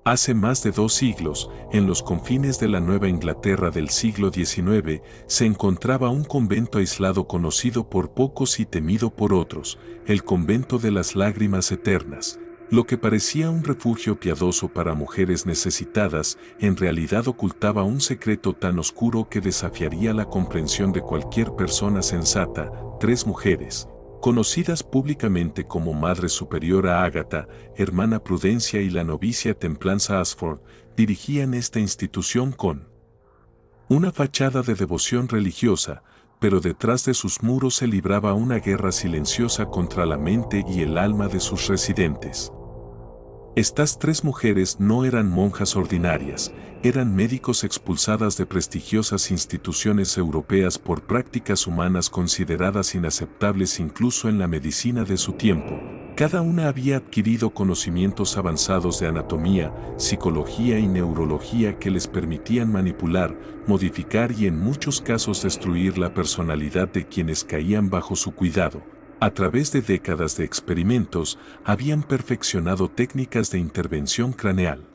Hace más de 2 siglos, en los confines de la Nueva Inglaterra del siglo XIX, se encontraba un convento aislado conocido por pocos y temido por otros, el convento de las lágrimas eternas. Lo que parecía un refugio piadoso para mujeres necesitadas, en realidad ocultaba un secreto tan oscuro que desafiaría la comprensión de cualquier persona sensata. 3 mujeres, conocidas públicamente como Madre Superiora Ágata, Hermana Prudencia y la novicia Templanza Ashford, dirigían esta institución con una fachada de devoción religiosa, pero detrás de sus muros se libraba una guerra silenciosa contra la mente y el alma de sus residentes. Estas 3 mujeres no eran monjas ordinarias, eran médicos expulsadas de prestigiosas instituciones europeas por prácticas humanas consideradas inaceptables incluso en la medicina de su tiempo. Cada una había adquirido conocimientos avanzados de anatomía, psicología y neurología que les permitían manipular, modificar y en muchos casos destruir la personalidad de quienes caían bajo su cuidado. A través de décadas de experimentos, habían perfeccionado técnicas de intervención craneal,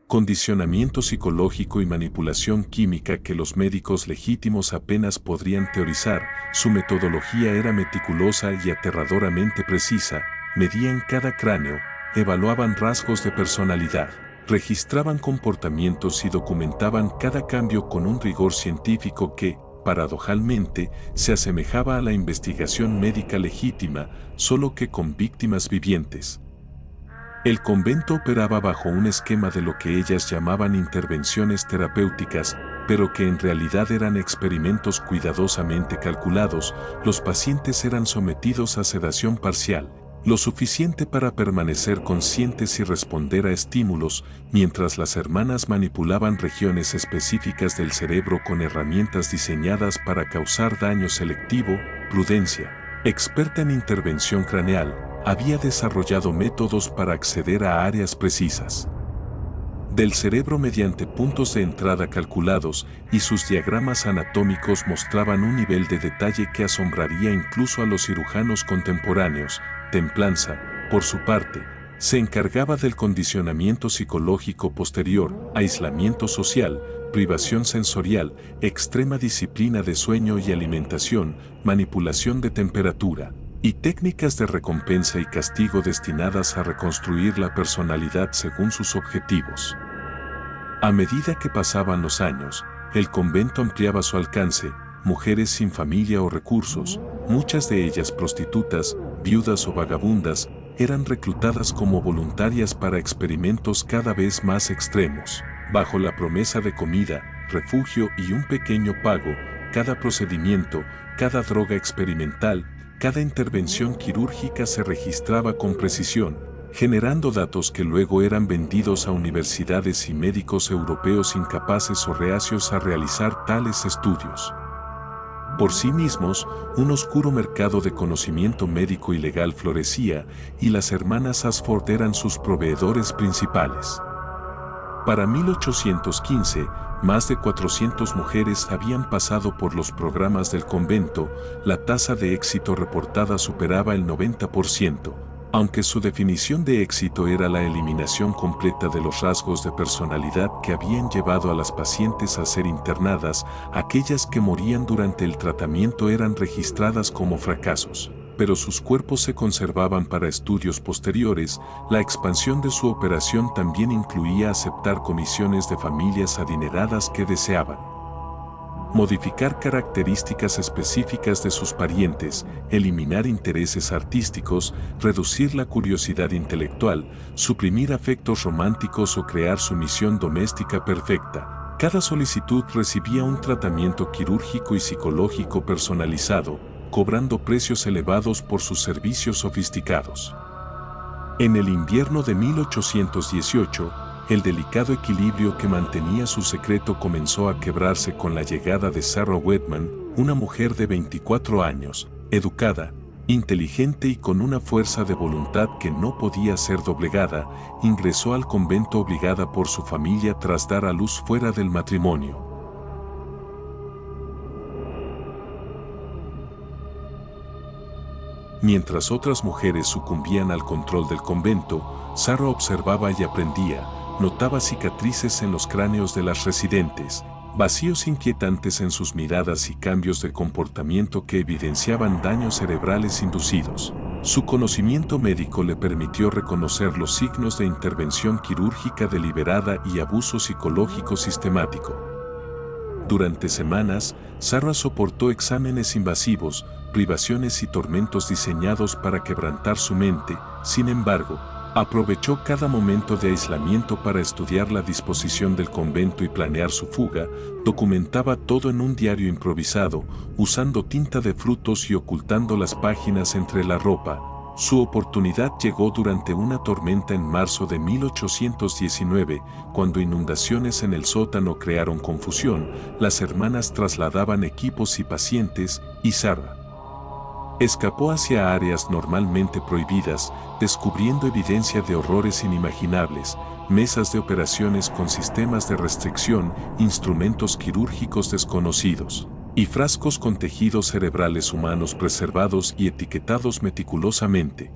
condicionamiento psicológico y manipulación química que los médicos legítimos apenas podrían teorizar. Su metodología era meticulosa y aterradoramente precisa, medían cada cráneo, evaluaban rasgos de personalidad, registraban comportamientos y documentaban cada cambio con un rigor científico que, paradojalmente, se asemejaba a la investigación médica legítima, solo que con víctimas vivientes. El convento operaba bajo un esquema de lo que ellas llamaban intervenciones terapéuticas, pero que en realidad eran experimentos cuidadosamente calculados. Los pacientes eran sometidos a sedación parcial, lo suficiente para permanecer conscientes y responder a estímulos, mientras las hermanas manipulaban regiones específicas del cerebro con herramientas diseñadas para causar daño selectivo. Prudencia, experta en intervención craneal, había desarrollado métodos para acceder a áreas precisas del cerebro mediante puntos de entrada calculados, y sus diagramas anatómicos mostraban un nivel de detalle que asombraría incluso a los cirujanos contemporáneos. Templanza, por su parte, se encargaba del condicionamiento psicológico posterior, aislamiento social, privación sensorial, extrema disciplina de sueño y alimentación, manipulación de temperatura, y técnicas de recompensa y castigo destinadas a reconstruir la personalidad según sus objetivos. A medida que pasaban los años, el convento ampliaba su alcance. Mujeres sin familia o recursos, muchas de ellas prostitutas, viudas o vagabundas, eran reclutadas como voluntarias para experimentos cada vez más extremos. Bajo la promesa de comida, refugio y un pequeño pago, cada procedimiento, cada droga experimental, cada intervención quirúrgica se registraba con precisión, generando datos que luego eran vendidos a universidades y médicos europeos incapaces o reacios a realizar tales estudios. Por sí mismos, un oscuro mercado de conocimiento médico y legal florecía, y las hermanas Ashford eran sus proveedores principales. Para 1815, más de 400 mujeres habían pasado por los programas del convento. La tasa de éxito reportada superaba el 90%, aunque su definición de éxito era la eliminación completa de los rasgos de personalidad que habían llevado a las pacientes a ser internadas. Aquellas que morían durante el tratamiento eran registradas como fracasos, pero sus cuerpos se conservaban para estudios posteriores. La expansión de su operación también incluía aceptar comisiones de familias adineradas que deseaban modificar características específicas de sus parientes, eliminar intereses artísticos, reducir la curiosidad intelectual, suprimir afectos románticos o crear sumisión doméstica perfecta. Cada solicitud recibía un tratamiento quirúrgico y psicológico personalizado, cobrando precios elevados por sus servicios sofisticados. En el invierno de 1818, el delicado equilibrio que mantenía su secreto comenzó a quebrarse con la llegada de Sarah Whitman, una mujer de 24 años, educada, inteligente y con una fuerza de voluntad que no podía ser doblegada. Ingresó al convento obligada por su familia tras dar a luz fuera del matrimonio. Mientras otras mujeres sucumbían al control del convento, Sarah observaba y aprendía, notaba cicatrices en los cráneos de las residentes, vacíos inquietantes en sus miradas y cambios de comportamiento que evidenciaban daños cerebrales inducidos. Su conocimiento médico le permitió reconocer los signos de intervención quirúrgica deliberada y abuso psicológico sistemático. Durante semanas, Sarah soportó exámenes invasivos, privaciones y tormentos diseñados para quebrantar su mente. Sin embargo, aprovechó cada momento de aislamiento para estudiar la disposición del convento y planear su fuga. Documentaba todo en un diario improvisado, usando tinta de frutos y ocultando las páginas entre la ropa. Su oportunidad llegó durante una tormenta en marzo de 1819, cuando inundaciones en el sótano crearon confusión. Las hermanas trasladaban equipos y pacientes, y Sarah escapó hacia áreas normalmente prohibidas, descubriendo evidencia de horrores inimaginables, mesas de operaciones con sistemas de restricción, instrumentos quirúrgicos desconocidos, y frascos con tejidos cerebrales humanos preservados y etiquetados meticulosamente.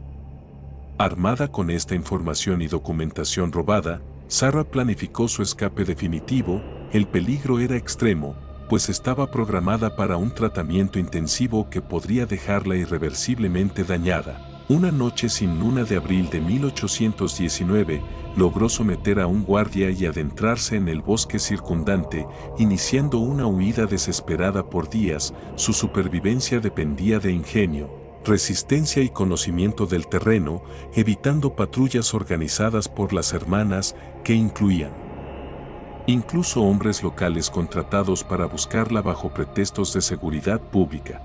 Armada con esta información y documentación robada, Sarah planificó su escape definitivo. El peligro era extremo, pues estaba programada para un tratamiento intensivo que podría dejarla irreversiblemente dañada. Una noche sin luna de abril de 1819, logró someter a un guardia y adentrarse en el bosque circundante, iniciando una huida desesperada por días. Su supervivencia dependía de ingenio, resistencia y conocimiento del terreno, evitando patrullas organizadas por las hermanas, que incluían incluso hombres locales contratados para buscarla bajo pretextos de seguridad pública.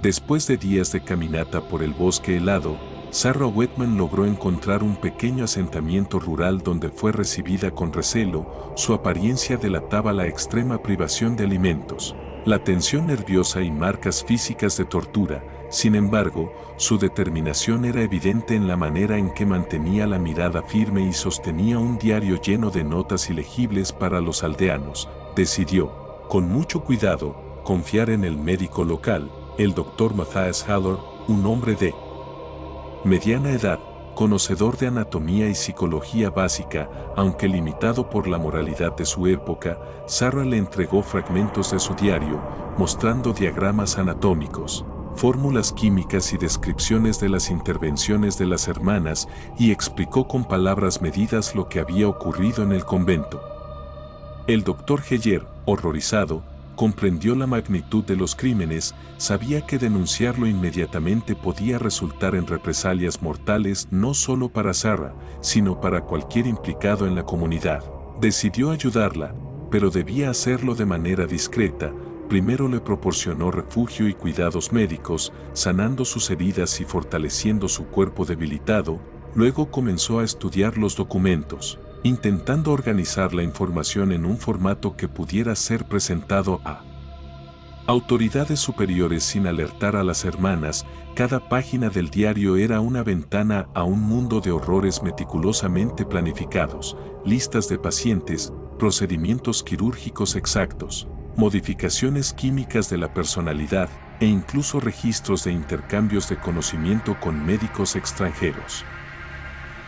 Después de días de caminata por el bosque helado, Sarah Whitman logró encontrar un pequeño asentamiento rural donde fue recibida con recelo. Su apariencia delataba la extrema privación de alimentos, la tensión nerviosa y marcas físicas de tortura. Sin embargo, su determinación era evidente en la manera en que mantenía la mirada firme y sostenía un diario lleno de notas ilegibles para los aldeanos. Decidió, con mucho cuidado, confiar en el médico local, el Dr. Matthias Haller, un hombre de mediana edad, conocedor de anatomía y psicología básica. Aunque limitado por la moralidad de su época, Sarah le entregó fragmentos de su diario, mostrando diagramas anatómicos, fórmulas químicas y descripciones de las intervenciones de las hermanas, y explicó con palabras medidas lo que había ocurrido en el convento. El Dr. Heller, horrorizado, comprendió la magnitud de los crímenes. Sabía que denunciarlo inmediatamente podía resultar en represalias mortales no solo para Sarah, sino para cualquier implicado en la comunidad. Decidió ayudarla, pero debía hacerlo de manera discreta. Primero le proporcionó refugio y cuidados médicos, sanando sus heridas y fortaleciendo su cuerpo debilitado. Luego comenzó a estudiar los documentos, intentando organizar la información en un formato que pudiera ser presentado a autoridades superiores sin alertar a las hermanas. Cada página del diario era una ventana a un mundo de horrores meticulosamente planificados, listas de pacientes, procedimientos quirúrgicos exactos, modificaciones químicas de la personalidad, e incluso registros de intercambios de conocimiento con médicos extranjeros.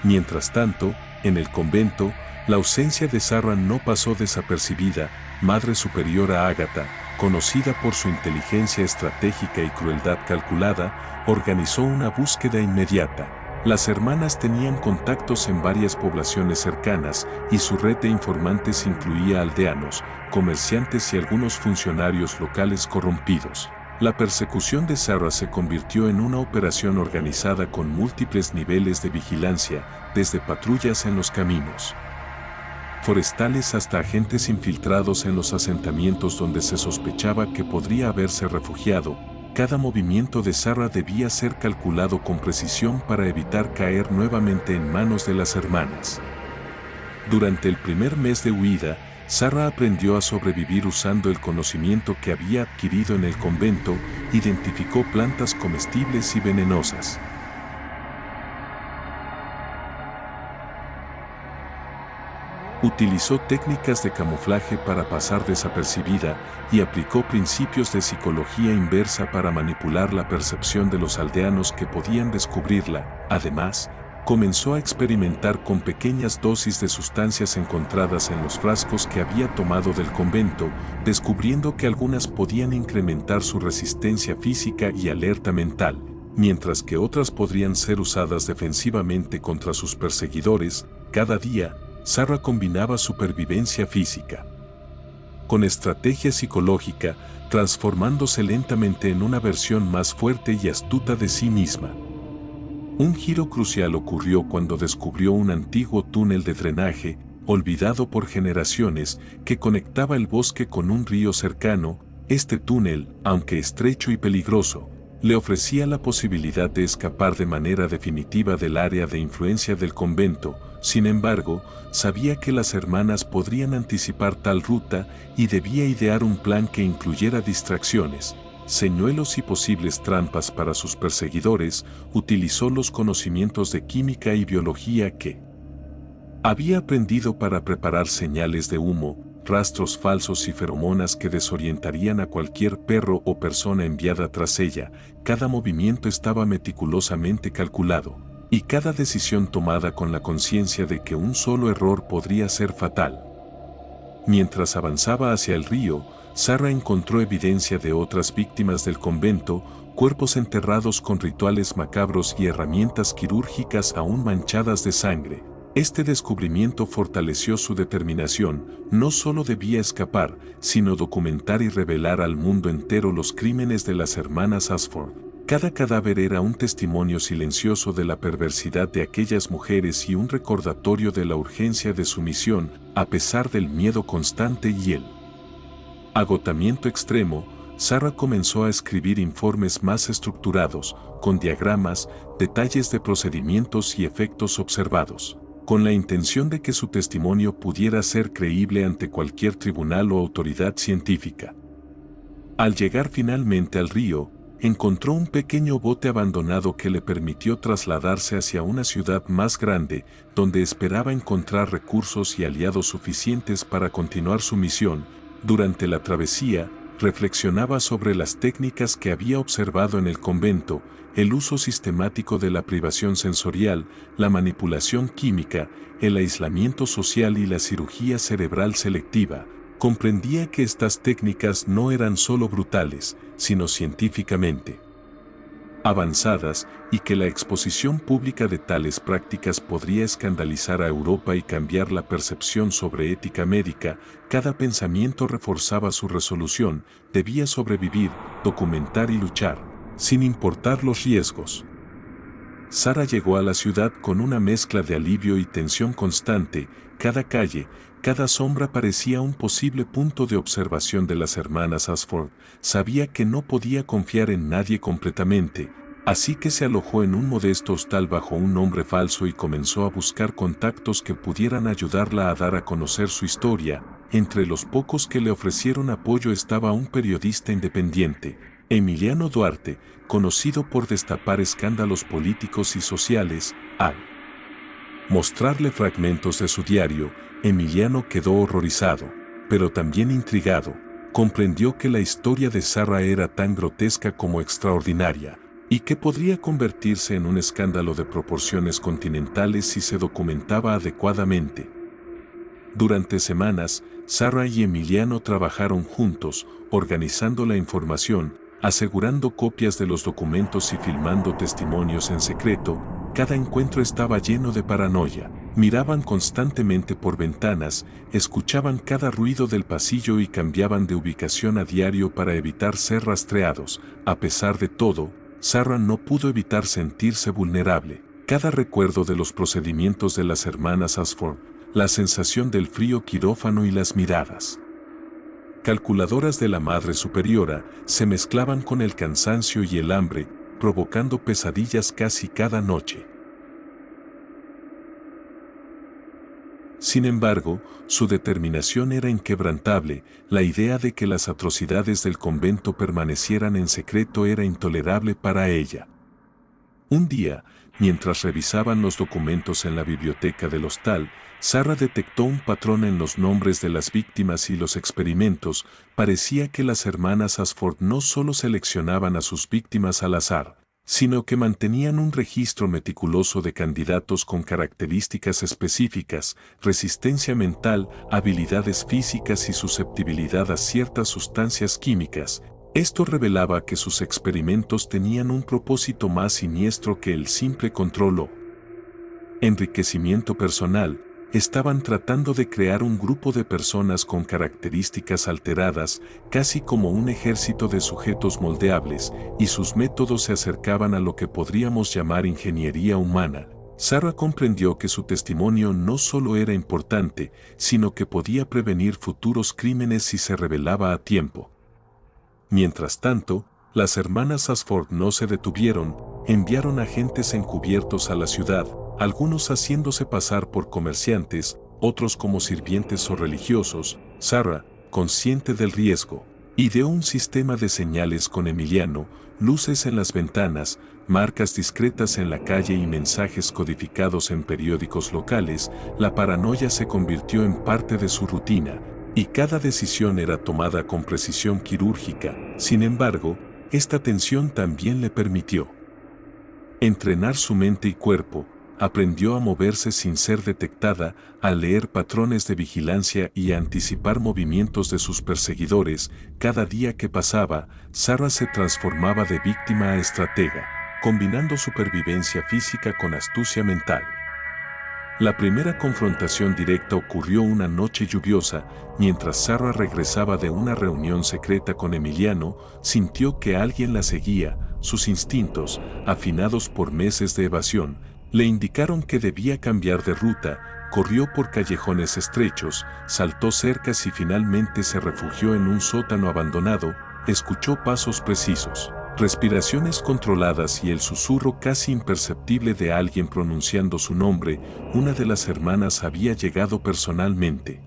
Mientras tanto, en el convento, la ausencia de Sarah no pasó desapercibida. Madre Superiora Agatha, conocida por su inteligencia estratégica y crueldad calculada, organizó una búsqueda inmediata. Las hermanas tenían contactos en varias poblaciones cercanas, y su red de informantes incluía aldeanos, comerciantes y algunos funcionarios locales corrompidos. La persecución de Sarah se convirtió en una operación organizada con múltiples niveles de vigilancia, desde patrullas en los caminos forestales hasta agentes infiltrados en los asentamientos donde se sospechaba que podría haberse refugiado. Cada movimiento de Sarah debía ser calculado con precisión para evitar caer nuevamente en manos de las hermanas. Durante el primer mes de huida, Sarah aprendió a sobrevivir usando el conocimiento que había adquirido en el convento. Identificó plantas comestibles y venenosas. Utilizó técnicas de camuflaje para pasar desapercibida y aplicó principios de psicología inversa para manipular la percepción de los aldeanos que podían descubrirla. Además, comenzó a experimentar con pequeñas dosis de sustancias encontradas en los frascos que había tomado del convento, descubriendo que algunas podían incrementar su resistencia física y alerta mental, mientras que otras podrían ser usadas defensivamente contra sus perseguidores. Cada día, Sarah combinaba supervivencia física con estrategia psicológica, transformándose lentamente en una versión más fuerte y astuta de sí misma. Un giro crucial ocurrió cuando descubrió un antiguo túnel de drenaje, olvidado por generaciones, que conectaba el bosque con un río cercano. Este túnel, aunque estrecho y peligroso, le ofrecía la posibilidad de escapar de manera definitiva del área de influencia del convento. Sin embargo, sabía que las hermanas podrían anticipar tal ruta y debía idear un plan que incluyera distracciones, señuelos y posibles trampas para sus perseguidores. Utilizó los conocimientos de química y biología que había aprendido para preparar señales de humo, rastros falsos y feromonas que desorientarían a cualquier perro o persona enviada tras ella. Cada movimiento estaba meticulosamente calculado, y cada decisión tomada con la conciencia de que un solo error podría ser fatal. Mientras avanzaba hacia el río, Sarah encontró evidencia de otras víctimas del convento, cuerpos enterrados con rituales macabros y herramientas quirúrgicas aún manchadas de sangre. Este descubrimiento fortaleció su determinación. No solo debía escapar, sino documentar y revelar al mundo entero los crímenes de las hermanas Ashford. Cada cadáver era un testimonio silencioso de la perversidad de aquellas mujeres y un recordatorio de la urgencia de su misión, a pesar del miedo constante y el agotamiento extremo. Sarah comenzó a escribir informes más estructurados, con diagramas, detalles de procedimientos y efectos observados, con la intención de que su testimonio pudiera ser creíble ante cualquier tribunal o autoridad científica. Al llegar finalmente al río, encontró un pequeño bote abandonado que le permitió trasladarse hacia una ciudad más grande, donde esperaba encontrar recursos y aliados suficientes para continuar su misión. Durante la travesía, reflexionaba sobre las técnicas que había observado en el convento, el uso sistemático de la privación sensorial, la manipulación química, el aislamiento social y la cirugía cerebral selectiva. Comprendía que estas técnicas no eran solo brutales, sino científicamente avanzadas, y que la exposición pública de tales prácticas podría escandalizar a Europa y cambiar la percepción sobre ética médica. Cada pensamiento reforzaba su resolución: debía sobrevivir, documentar y luchar, sin importar los riesgos. Sarah llegó a la ciudad con una mezcla de alivio y tensión constante. Cada calle, cada sombra parecía un posible punto de observación de las hermanas Ashford. Sabía que no podía confiar en nadie completamente, así que se alojó en un modesto hostal bajo un nombre falso y comenzó a buscar contactos que pudieran ayudarla a dar a conocer su historia. Entre los pocos que le ofrecieron apoyo estaba un periodista independiente, Emiliano Duarte, conocido por destapar escándalos políticos y sociales. Al mostrarle fragmentos de su diario, Emiliano quedó horrorizado, pero también intrigado. Comprendió que la historia de Sarah era tan grotesca como extraordinaria, y que podría convertirse en un escándalo de proporciones continentales si se documentaba adecuadamente. Durante semanas, Sarah y Emiliano trabajaron juntos, organizando la información, asegurando copias de los documentos y filmando testimonios en secreto. Cada encuentro estaba lleno de paranoia. Miraban constantemente por ventanas, escuchaban cada ruido del pasillo y cambiaban de ubicación a diario para evitar ser rastreados. A pesar de todo, Sarah no pudo evitar sentirse vulnerable. Cada recuerdo de los procedimientos de las hermanas Ashford, la sensación del frío quirófano y las miradas calculadoras de la Madre Superiora se mezclaban con el cansancio y el hambre, provocando pesadillas casi cada noche. Sin embargo, su determinación era inquebrantable. La idea de que las atrocidades del convento permanecieran en secreto era intolerable para ella. Un día, mientras revisaban los documentos en la biblioteca del hostal, Sarah detectó un patrón en los nombres de las víctimas y los experimentos. Parecía que las hermanas Ashford no solo seleccionaban a sus víctimas al azar, sino que mantenían un registro meticuloso de candidatos con características específicas, resistencia mental, habilidades físicas y susceptibilidad a ciertas sustancias químicas. Esto revelaba que sus experimentos tenían un propósito más siniestro que el simple control o enriquecimiento personal. Estaban tratando de crear un grupo de personas con características alteradas, casi como un ejército de sujetos moldeables, y sus métodos se acercaban a lo que podríamos llamar ingeniería humana. Sarah comprendió que su testimonio no solo era importante, sino que podía prevenir futuros crímenes si se revelaba a tiempo. Mientras tanto, las hermanas Ashford no se detuvieron, enviaron agentes encubiertos a la ciudad, algunos haciéndose pasar por comerciantes, otros como sirvientes o religiosos. Sarah, consciente del riesgo, ideó un sistema de señales con Emiliano, luces en las ventanas, marcas discretas en la calle y mensajes codificados en periódicos locales. La paranoia se convirtió en parte de su rutina, y cada decisión era tomada con precisión quirúrgica. Sin embargo, esta tensión también le permitió entrenar su mente y cuerpo. Aprendió a moverse sin ser detectada, a leer patrones de vigilancia y a anticipar movimientos de sus perseguidores. Cada día que pasaba, Sarah se transformaba de víctima a estratega, combinando supervivencia física con astucia mental. La primera confrontación directa ocurrió una noche lluviosa. Mientras Sarah regresaba de una reunión secreta con Emiliano, sintió que alguien la seguía. Sus instintos, afinados por meses de evasión, le indicaron que debía cambiar de ruta. Corrió por callejones estrechos, saltó cercas y finalmente se refugió en un sótano abandonado. Escuchó pasos precisos, respiraciones controladas y el susurro casi imperceptible de alguien pronunciando su nombre. Una de las hermanas había llegado personalmente.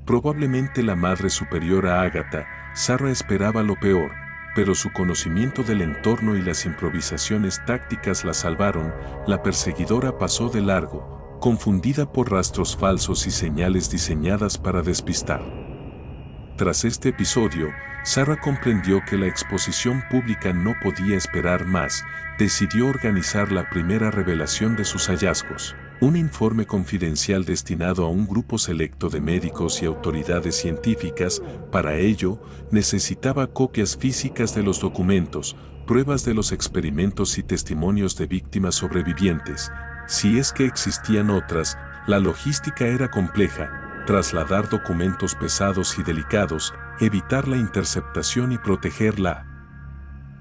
Probablemente la Madre Superiora Ágata. Sarah esperaba lo peor, pero su conocimiento del entorno y las improvisaciones tácticas la salvaron. La perseguidora pasó de largo, confundida por rastros falsos y señales diseñadas para despistar. Tras este episodio, Sarah comprendió que la exposición pública no podía esperar más. Decidió organizar la primera revelación de sus hallazgos. Un informe confidencial destinado a un grupo selecto de médicos y autoridades científicas. Para ello, necesitaba copias físicas de los documentos, pruebas de los experimentos y testimonios de víctimas sobrevivientes. Si es que existían otras, la logística era compleja. Trasladar documentos pesados y delicados, evitar la interceptación y proteger la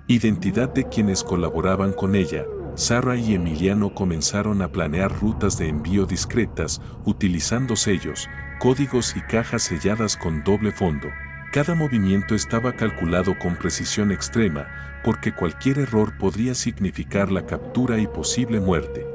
identidad de quienes colaboraban con ella. Sarah y Emiliano comenzaron a planear rutas de envío discretas, utilizando sellos, códigos y cajas selladas con doble fondo. Cada movimiento estaba calculado con precisión extrema, porque cualquier error podría significar la captura y posible muerte.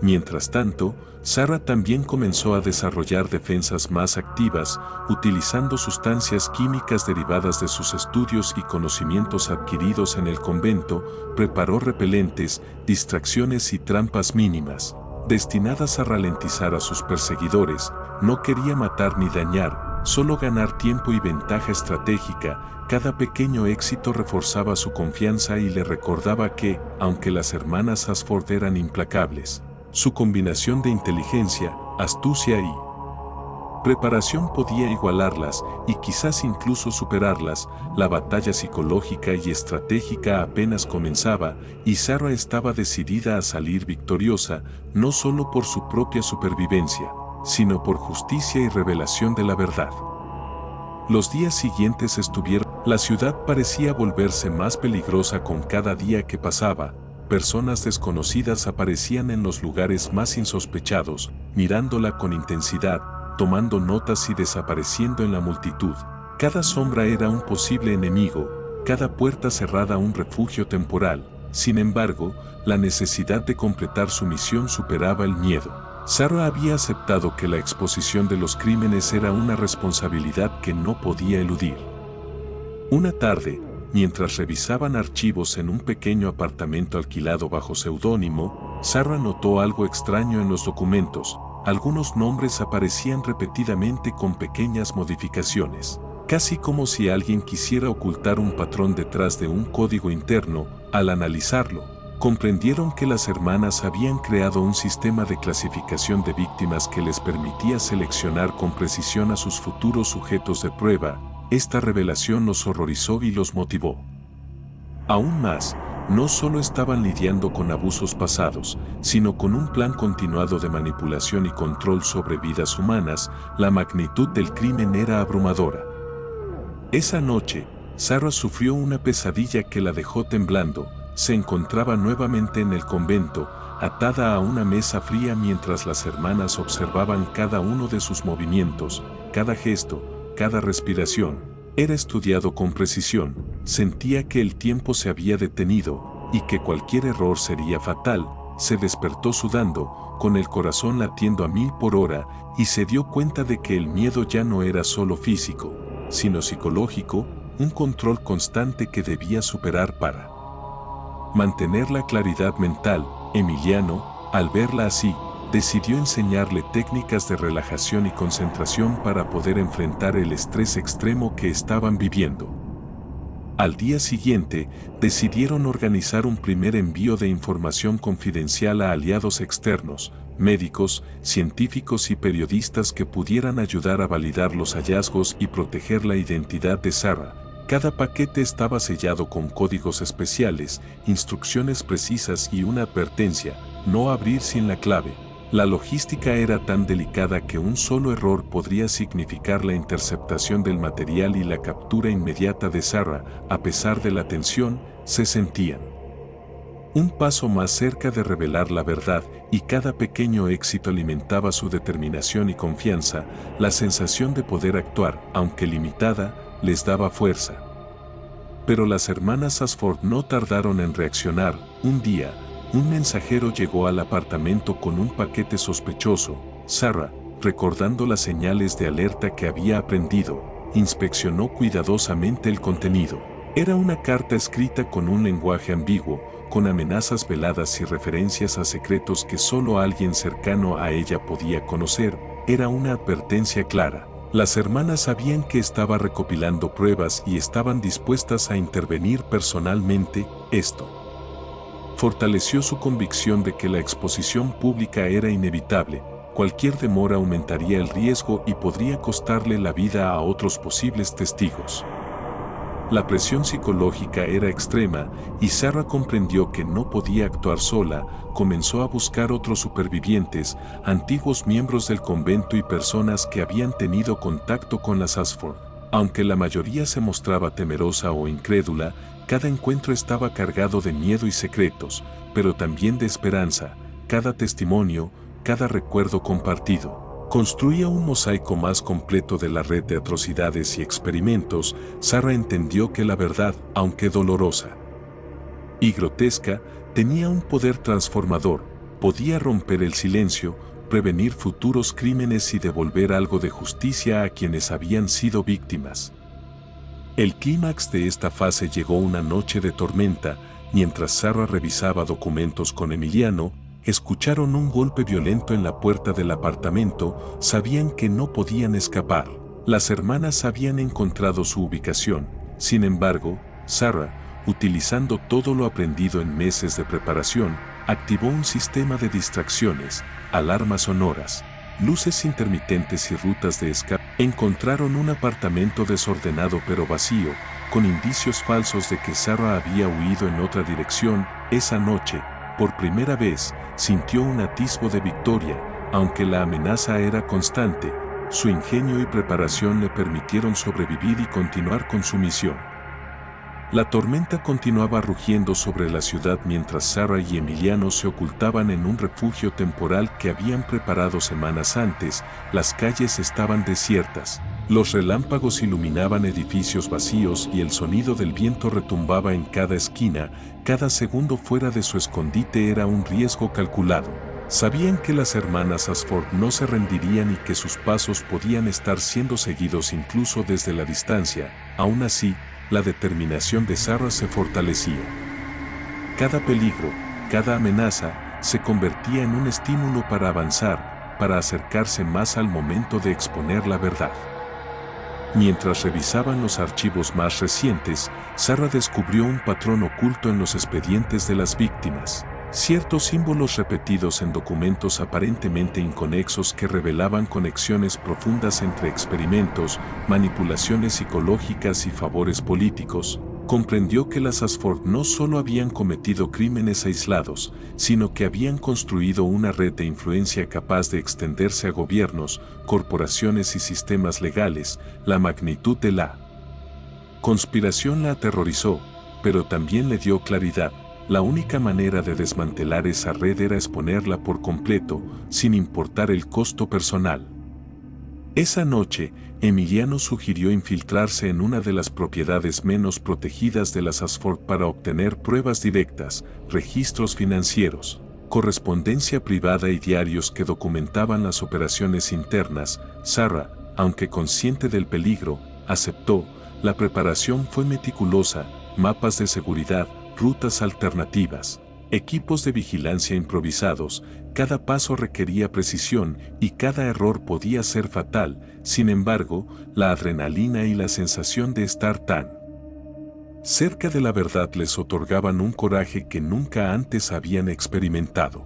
Mientras tanto, Sarah también comenzó a desarrollar defensas más activas, utilizando sustancias químicas derivadas de sus estudios y conocimientos adquiridos en el convento. Preparó repelentes, distracciones y trampas mínimas, destinadas a ralentizar a sus perseguidores. No quería matar ni dañar, solo ganar tiempo y ventaja estratégica. Cada pequeño éxito reforzaba su confianza y le recordaba que, aunque las hermanas Ashford eran implacables, su combinación de inteligencia, astucia y preparación podía igualarlas y quizás incluso superarlas. La batalla psicológica y estratégica apenas comenzaba, y Sarah estaba decidida a salir victoriosa, no solo por su propia supervivencia, sino por justicia y revelación de la verdad. Los días siguientes estuvieron. La ciudad parecía volverse más peligrosa con cada día que pasaba. Personas desconocidas aparecían en los lugares más insospechados, mirándola con intensidad, tomando notas y desapareciendo en la multitud. Cada sombra era un posible enemigo, cada puerta cerrada un refugio temporal. Sin embargo, la necesidad de completar su misión superaba el miedo. Sarah había aceptado que la exposición de los crímenes era una responsabilidad que no podía eludir. Una tarde, mientras revisaban archivos en un pequeño apartamento alquilado bajo seudónimo, Sarah notó algo extraño en los documentos. Algunos nombres aparecían repetidamente con pequeñas modificaciones. casi como si alguien quisiera ocultar un patrón detrás de un código interno. Al analizarlo, comprendieron que las hermanas habían creado un sistema de clasificación de víctimas que les permitía seleccionar con precisión a sus futuros sujetos de prueba. Esta revelación los horrorizó y los motivó. Aún más, no solo estaban lidiando con abusos pasados, sino con un plan continuado de manipulación y control sobre vidas humanas. La magnitud del crimen era abrumadora. Esa noche, Sarah sufrió una pesadilla que la dejó temblando. Se encontraba nuevamente en el convento, atada a una mesa fría mientras las hermanas observaban cada uno de sus movimientos, cada gesto, cada respiración. Era estudiado con precisión. Sentía que el tiempo se había detenido y que cualquier error sería fatal. Se despertó sudando, con el corazón latiendo a 1000 por hora, y se dio cuenta de que el miedo ya no era solo físico, sino psicológico, un control constante que debía superar para mantener la claridad mental. Emiliano, al verla así, decidió enseñarle técnicas de relajación y concentración para poder enfrentar el estrés extremo que estaban viviendo. Al día siguiente, decidieron organizar un primer envío de información confidencial a aliados externos, médicos, científicos y periodistas que pudieran ayudar a validar los hallazgos y proteger la identidad de Sarah. Cada paquete estaba sellado con códigos especiales, instrucciones precisas y una advertencia: no abrir sin la clave. La logística era tan delicada que un solo error podría significar la interceptación del material y la captura inmediata de Sarah. A pesar de la tensión, se sentían un paso más cerca de revelar la verdad, y cada pequeño éxito alimentaba su determinación y confianza. La sensación de poder actuar, aunque limitada, les daba fuerza. Pero las hermanas Ashford no tardaron en reaccionar. Un día, un mensajero llegó al apartamento con un paquete sospechoso. Sarah, recordando las señales de alerta que había aprendido, inspeccionó cuidadosamente el contenido. Era una carta escrita con un lenguaje ambiguo, con amenazas veladas y referencias a secretos que solo alguien cercano a ella podía conocer. Era una advertencia clara. Las hermanas sabían que estaba recopilando pruebas y estaban dispuestas a intervenir personalmente. Esto fortaleció su convicción de que la exposición pública era inevitable. Cualquier demora aumentaría el riesgo y podría costarle la vida a otros posibles testigos. La presión psicológica era extrema, y Sarah comprendió que no podía actuar sola. Comenzó a buscar otros supervivientes, antiguos miembros del convento y personas que habían tenido contacto con las Ashford. Aunque la mayoría se mostraba temerosa o incrédula, cada encuentro estaba cargado de miedo y secretos, pero también de esperanza. Cada testimonio, cada recuerdo compartido, construía un mosaico más completo de la red de atrocidades y experimentos. Sarah entendió que la verdad, aunque dolorosa y grotesca, tenía un poder transformador. Podía romper el silencio, prevenir futuros crímenes y devolver algo de justicia a quienes habían sido víctimas. El clímax de esta fase llegó una noche de tormenta. Mientras Sarah revisaba documentos con Emiliano, escucharon un golpe violento en la puerta del apartamento. Sabían que no podían escapar. Las hermanas habían encontrado su ubicación. Sin embargo, Sarah, utilizando todo lo aprendido en meses de preparación, activó un sistema de distracciones, alarmas sonoras, luces intermitentes y rutas de escape. Encontraron un apartamento desordenado pero vacío, con indicios falsos de que Sarah había huido en otra dirección. Esa noche, por primera vez, sintió un atisbo de victoria. Aunque la amenaza era constante, su ingenio y preparación le permitieron sobrevivir y continuar con su misión. La tormenta continuaba rugiendo sobre la ciudad mientras Sarah y Emiliano se ocultaban en un refugio temporal que habían preparado semanas antes. Las calles estaban desiertas, los relámpagos iluminaban edificios vacíos y el sonido del viento retumbaba en cada esquina. Cada segundo fuera de su escondite era un riesgo calculado. Sabían que las hermanas Ashford no se rendirían y que sus pasos podían estar siendo seguidos incluso desde la distancia. Aún así, la determinación de Sarah se fortalecía. Cada peligro, cada amenaza, se convertía en un estímulo para avanzar, para acercarse más al momento de exponer la verdad. Mientras revisaban los archivos más recientes, Sarah descubrió un patrón oculto en los expedientes de las víctimas. Ciertos símbolos repetidos en documentos aparentemente inconexos que revelaban conexiones profundas entre experimentos, manipulaciones psicológicas y favores políticos. Comprendió que las Ashford no solo habían cometido crímenes aislados, sino que habían construido una red de influencia capaz de extenderse a gobiernos, corporaciones y sistemas legales. La magnitud de la conspiración la aterrorizó, pero también le dio claridad. La única manera de desmantelar esa red era exponerla por completo, sin importar el costo personal. Esa noche, Emiliano sugirió infiltrarse en una de las propiedades menos protegidas de las Ashford para obtener pruebas directas, registros financieros, correspondencia privada y diarios que documentaban las operaciones internas. Sarah, aunque consciente del peligro, aceptó. La preparación fue meticulosa: mapas de seguridad, rutas alternativas, equipos de vigilancia improvisados. Cada paso requería precisión y cada error podía ser fatal. Sin embargo, la adrenalina y la sensación de estar tan cerca de la verdad les otorgaban un coraje que nunca antes habían experimentado.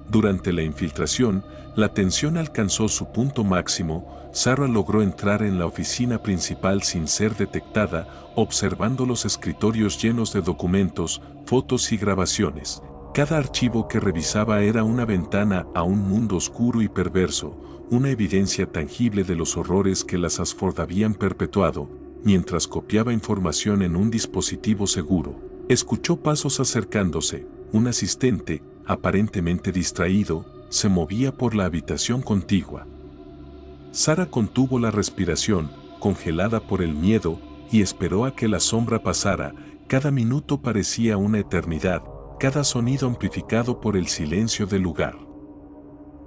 Durante la infiltración, la tensión alcanzó su punto máximo. Sarah logró entrar en la oficina principal sin ser detectada, observando los escritorios llenos de documentos, fotos y grabaciones. Cada archivo que revisaba era una ventana a un mundo oscuro y perverso, una evidencia tangible de los horrores que las Ashford habían perpetuado. Mientras copiaba información en un dispositivo seguro, escuchó pasos acercándose. Un asistente, aparentemente distraído, se movía por la habitación contigua. Sarah contuvo la respiración, congelada por el miedo, y esperó a que la sombra pasara. Cada minuto parecía una eternidad, cada sonido amplificado por el silencio del lugar.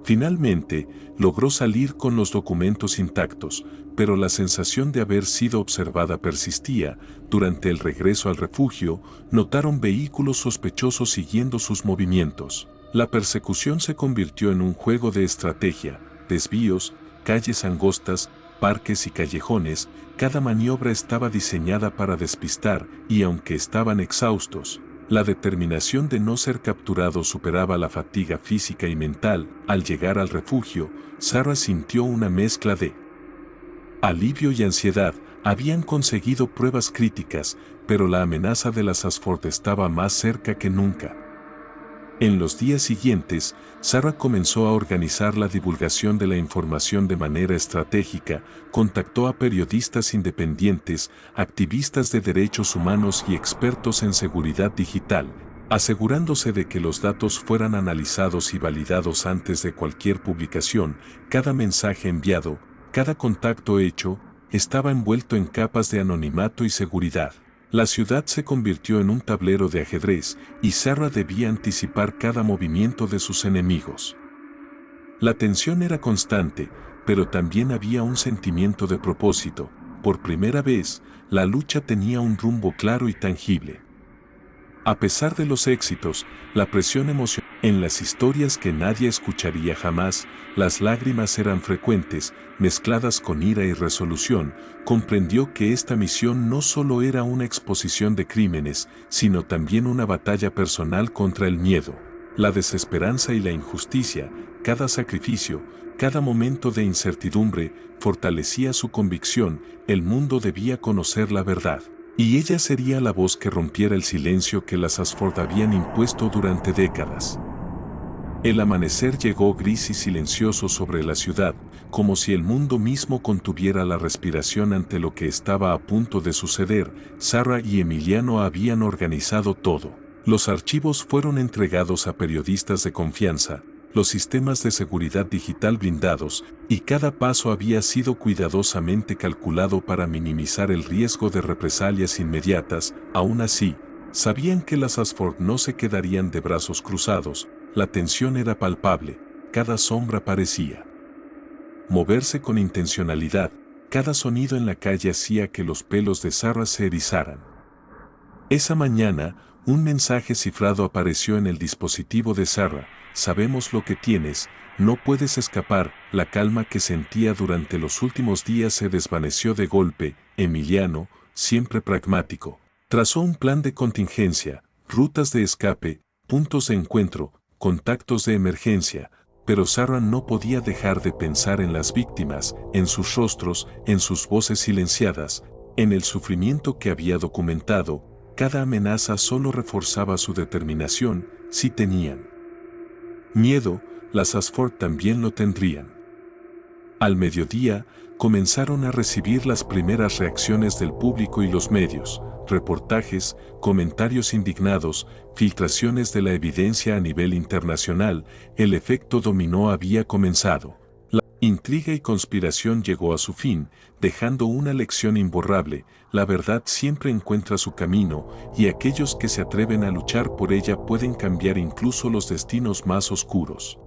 Finalmente, logró salir con los documentos intactos, pero la sensación de haber sido observada persistía. Durante el regreso al refugio, notaron vehículos sospechosos siguiendo sus movimientos. La persecución se convirtió en un juego de estrategia: desvíos, calles angostas, parques y callejones. Cada maniobra estaba diseñada para despistar, y aunque estaban exhaustos, la determinación de no ser capturados superaba la fatiga física y mental. Al llegar al refugio, Sarah sintió una mezcla de alivio y ansiedad. Habían conseguido pruebas críticas, pero la amenaza de las Ashford estaba más cerca que nunca. En los días siguientes, Sarah comenzó a organizar la divulgación de la información de manera estratégica. Contactó a periodistas independientes, activistas de derechos humanos y expertos en seguridad digital, asegurándose de que los datos fueran analizados y validados antes de cualquier publicación. Cada mensaje enviado, cada contacto hecho, estaba envuelto en capas de anonimato y seguridad. La ciudad se convirtió en un tablero de ajedrez, y Sarah debía anticipar cada movimiento de sus enemigos. La tensión era constante, pero también había un sentimiento de propósito. Por primera vez, la lucha tenía un rumbo claro y tangible. A pesar de los éxitos, la presión emocional en las historias que nadie escucharía jamás, las lágrimas eran frecuentes, mezcladas con ira y resolución. Comprendió que esta misión no solo era una exposición de crímenes, sino también una batalla personal contra el miedo, la desesperanza y la injusticia. Cada sacrificio, cada momento de incertidumbre, fortalecía su convicción: el mundo debía conocer la verdad, y ella sería la voz que rompiera el silencio que las Ashford habían impuesto durante décadas. El amanecer llegó gris y silencioso sobre la ciudad, como si el mundo mismo contuviera la respiración ante lo que estaba a punto de suceder. Sarah y Emiliano habían organizado todo. Los archivos fueron entregados a periodistas de confianza, los sistemas de seguridad digital blindados, y cada paso había sido cuidadosamente calculado para minimizar el riesgo de represalias inmediatas. Aún así, sabían que las Ashford no se quedarían de brazos cruzados. La tensión era palpable, cada sombra parecía moverse con intencionalidad, cada sonido en la calle hacía que los pelos de Sarah se erizaran. Esa mañana, un mensaje cifrado apareció en el dispositivo de Sarah: sabemos lo que tienes, no puedes escapar. la calma que sentía durante los últimos días se desvaneció de golpe. Emiliano, siempre pragmático, trazó un plan de contingencia, rutas de escape, puntos de encuentro, contactos de emergencia, pero Sarah no podía dejar de pensar en las víctimas, en sus rostros, en sus voces silenciadas, en el sufrimiento que había documentado. Cada amenaza solo reforzaba su determinación. Si tenían miedo, las Ashford también lo tendrían. Al mediodía, comenzaron a recibir las primeras reacciones del público y los medios, reportajes, comentarios indignados, filtraciones de la evidencia a nivel internacional. El efecto dominó había comenzado. La intriga y conspiración llegó a su fin, dejando una lección imborrable: la verdad siempre encuentra su camino, y aquellos que se atreven a luchar por ella pueden cambiar incluso los destinos más oscuros.